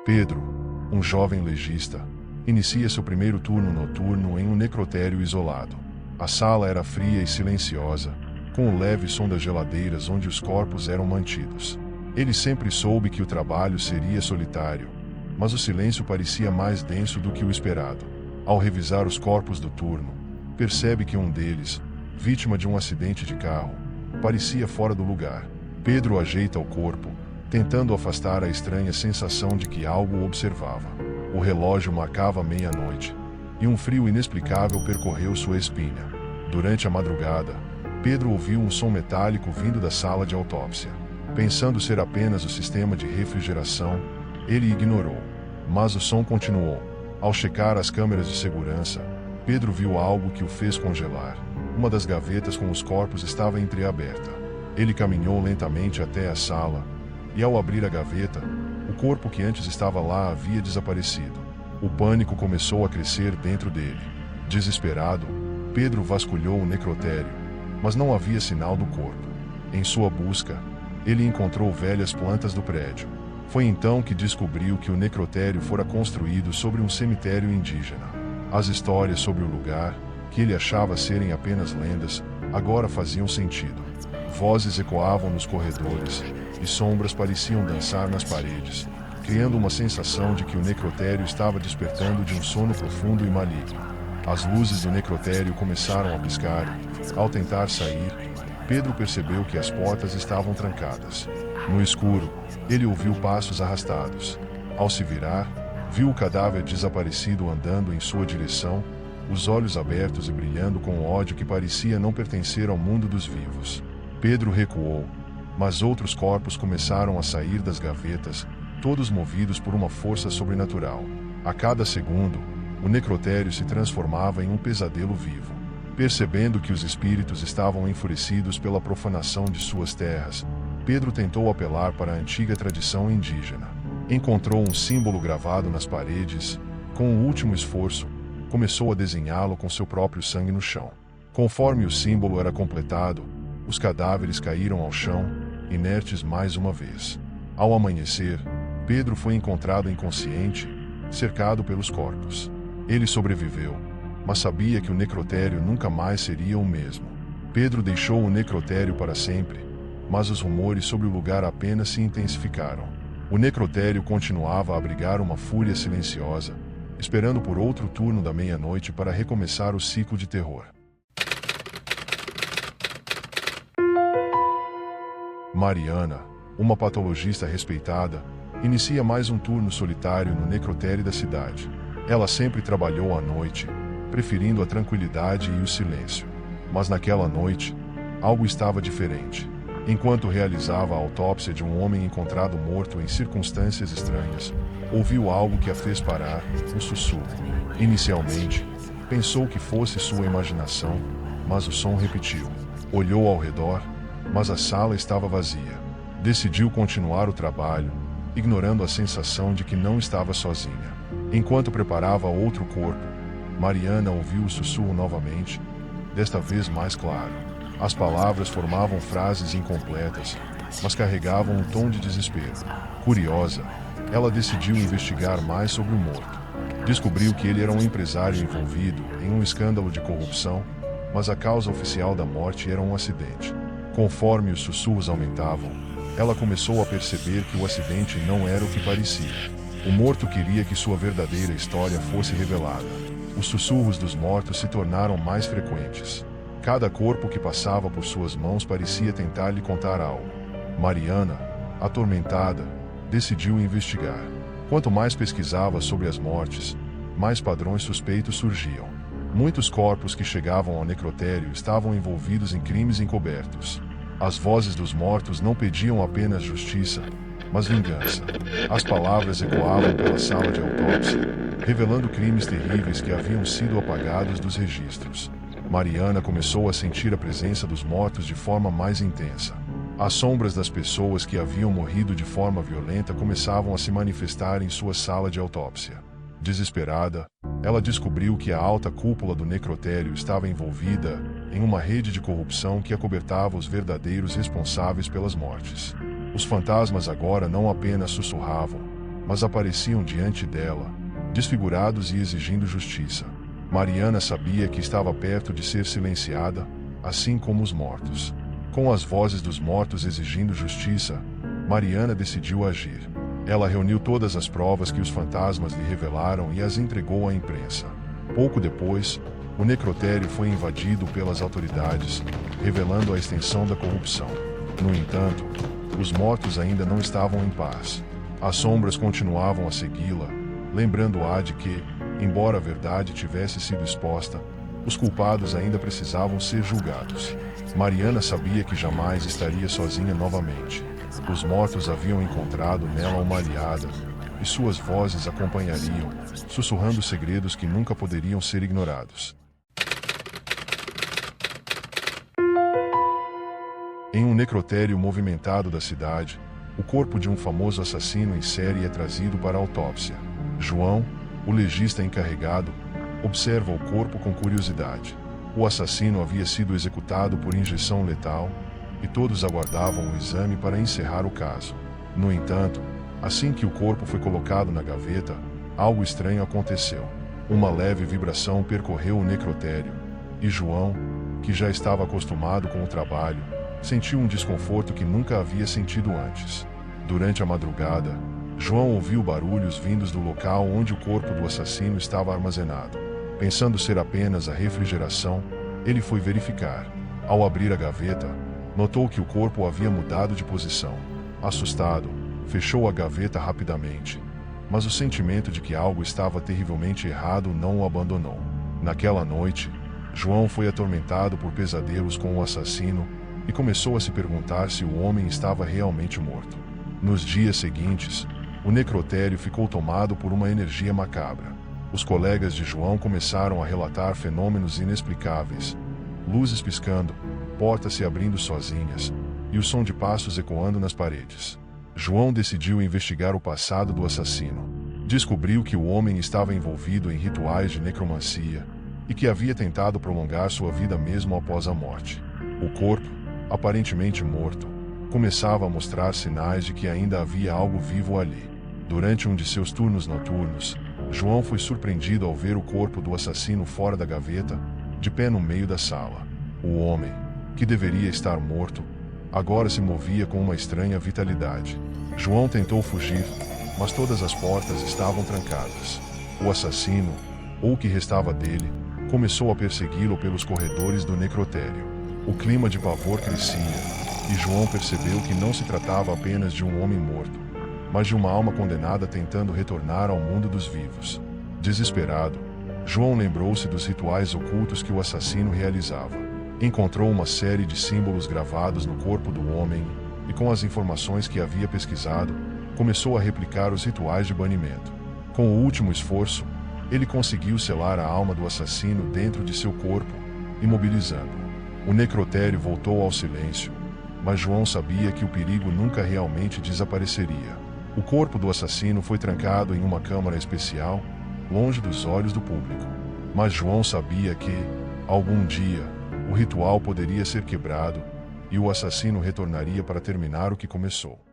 Pedro, um jovem legista, inicia seu primeiro turno noturno em um necrotério isolado. A sala era fria e silenciosa, com o leve som das geladeiras onde os corpos eram mantidos. Ele sempre soube que o trabalho seria solitário, mas o silêncio parecia mais denso do que o esperado. Ao revisar os corpos do turno, percebe que um deles, vítima de um acidente de carro, parecia fora do lugar. Pedro ajeita o corpo, tentando afastar a estranha sensação de que algo o observava. O relógio marcava meia-noite, e um frio inexplicável percorreu sua espinha. Durante a madrugada, Pedro ouviu um som metálico vindo da sala de autópsia. Pensando ser apenas o sistema de refrigeração, ele ignorou. Mas o som continuou. Ao checar as câmeras de segurança, Pedro viu algo que o fez congelar. Uma das gavetas com os corpos estava entreaberta. Ele caminhou lentamente até a sala, e ao abrir a gaveta, o corpo que antes estava lá havia desaparecido. O pânico começou a crescer dentro dele. Desesperado, Pedro vasculhou o necrotério, mas não havia sinal do corpo. Em sua busca, ele encontrou velhas plantas do prédio. Foi então que descobriu que o necrotério fora construído sobre um cemitério indígena. As histórias sobre o lugar, que ele achava serem apenas lendas, agora faziam sentido. Vozes ecoavam nos corredores, e sombras pareciam dançar nas paredes, criando uma sensação de que o necrotério estava despertando de um sono profundo e maligno. As luzes do necrotério começaram a piscar. Ao tentar sair, Pedro percebeu que as portas estavam trancadas. No escuro, ele ouviu passos arrastados. Ao se virar, viu o cadáver desaparecido andando em sua direção, os olhos abertos e brilhando com ódio que parecia não pertencer ao mundo dos vivos. Pedro recuou, mas outros corpos começaram a sair das gavetas, todos movidos por uma força sobrenatural. A cada segundo, o necrotério se transformava em um pesadelo vivo. Percebendo que os espíritos estavam enfurecidos pela profanação de suas terras, Pedro tentou apelar para a antiga tradição indígena. Encontrou um símbolo gravado nas paredes. Com o último esforço, começou a desenhá-lo com seu próprio sangue no chão. Conforme o símbolo era completado, os cadáveres caíram ao chão, inertes mais uma vez. Ao amanhecer, Pedro foi encontrado inconsciente, cercado pelos corpos. Ele sobreviveu, mas sabia que o necrotério nunca mais seria o mesmo. Pedro deixou o necrotério para sempre, mas os rumores sobre o lugar apenas se intensificaram. O necrotério continuava a abrigar uma fúria silenciosa, esperando por outro turno da meia-noite para recomeçar o ciclo de terror. Mariana, uma patologista respeitada, inicia mais um turno solitário no necrotério da cidade. Ela sempre trabalhou à noite, preferindo a tranquilidade e o silêncio. Mas naquela noite, algo estava diferente. Enquanto realizava a autópsia de um homem encontrado morto em circunstâncias estranhas, ouviu algo que a fez parar, um sussurro. Inicialmente, pensou que fosse sua imaginação, mas o som repetiu. Olhou ao redor, mas a sala estava vazia. Decidiu continuar o trabalho, ignorando a sensação de que não estava sozinha. Enquanto preparava outro corpo, Mariana ouviu o sussurro novamente, desta vez mais claro. As palavras formavam frases incompletas, mas carregavam um tom de desespero. Curiosa, ela decidiu investigar mais sobre o morto. Descobriu que ele era um empresário envolvido em um escândalo de corrupção, mas a causa oficial da morte era um acidente. Conforme os sussurros aumentavam, ela começou a perceber que o acidente não era o que parecia. O morto queria que sua verdadeira história fosse revelada. Os sussurros dos mortos se tornaram mais frequentes. Cada corpo que passava por suas mãos parecia tentar lhe contar algo. Mariana, atormentada, decidiu investigar. Quanto mais pesquisava sobre as mortes, mais padrões suspeitos surgiam. Muitos corpos que chegavam ao necrotério estavam envolvidos em crimes encobertos. As vozes dos mortos não pediam apenas justiça, mas vingança. As palavras ecoavam pela sala de autópsia, revelando crimes terríveis que haviam sido apagados dos registros. Mariana começou a sentir a presença dos mortos de forma mais intensa. As sombras das pessoas que haviam morrido de forma violenta começavam a se manifestar em sua sala de autópsia. Desesperada, ela descobriu que a alta cúpula do necrotério estava envolvida em uma rede de corrupção que acobertava os verdadeiros responsáveis pelas mortes. Os fantasmas agora não apenas sussurravam, mas apareciam diante dela, desfigurados e exigindo justiça. Mariana sabia que estava perto de ser silenciada, assim como os mortos. Com as vozes dos mortos exigindo justiça, Mariana decidiu agir. Ela reuniu todas as provas que os fantasmas lhe revelaram e as entregou à imprensa. Pouco depois, o necrotério foi invadido pelas autoridades, revelando a extensão da corrupção. No entanto, os mortos ainda não estavam em paz. As sombras continuavam a segui-la, lembrando-a de que, embora a verdade tivesse sido exposta, os culpados ainda precisavam ser julgados. Mariana sabia que jamais estaria sozinha novamente. Os mortos haviam encontrado nela uma aliada, e suas vozes acompanhariam, sussurrando segredos que nunca poderiam ser ignorados. Em um necrotério movimentado da cidade, o corpo de um famoso assassino em série é trazido para a autópsia. João, o legista encarregado, observa o corpo com curiosidade. O assassino havia sido executado por injeção letal, e todos aguardavam o exame para encerrar o caso. No entanto, assim que o corpo foi colocado na gaveta, algo estranho aconteceu. Uma leve vibração percorreu o necrotério, e João, que já estava acostumado com o trabalho, sentiu um desconforto que nunca havia sentido antes. Durante a madrugada, João ouviu barulhos vindos do local onde o corpo do assassino estava armazenado. Pensando ser apenas a refrigeração, ele foi verificar. Ao abrir a gaveta, notou que o corpo havia mudado de posição. Assustado, fechou a gaveta rapidamente, mas o sentimento de que algo estava terrivelmente errado não o abandonou. Naquela noite, João foi atormentado por pesadelos com o assassino e começou a se perguntar se o homem estava realmente morto. Nos dias seguintes, o necrotério ficou tomado por uma energia macabra. Os colegas de João começaram a relatar fenômenos inexplicáveis, luzes piscando, portas se abrindo sozinhas, e o som de passos ecoando nas paredes. João decidiu investigar o passado do assassino. Descobriu que o homem estava envolvido em rituais de necromancia e que havia tentado prolongar sua vida mesmo após a morte. O corpo, aparentemente morto, começava a mostrar sinais de que ainda havia algo vivo ali. Durante um de seus turnos noturnos, João foi surpreendido ao ver o corpo do assassino fora da gaveta, de pé no meio da sala. O homem, que deveria estar morto, agora se movia com uma estranha vitalidade. João tentou fugir, mas todas as portas estavam trancadas. O assassino, ou o que restava dele, começou a persegui-lo pelos corredores do necrotério. O clima de pavor crescia, e João percebeu que não se tratava apenas de um homem morto, mas de uma alma condenada tentando retornar ao mundo dos vivos. Desesperado, João lembrou-se dos rituais ocultos que o assassino realizava. Encontrou uma série de símbolos gravados no corpo do homem e, com as informações que havia pesquisado, começou a replicar os rituais de banimento. Com o último esforço, ele conseguiu selar a alma do assassino dentro de seu corpo, imobilizando-o. O necrotério voltou ao silêncio, mas João sabia que o perigo nunca realmente desapareceria. O corpo do assassino foi trancado em uma câmara especial, longe dos olhos do público. Mas João sabia que, algum dia, o ritual poderia ser quebrado e o assassino retornaria para terminar o que começou.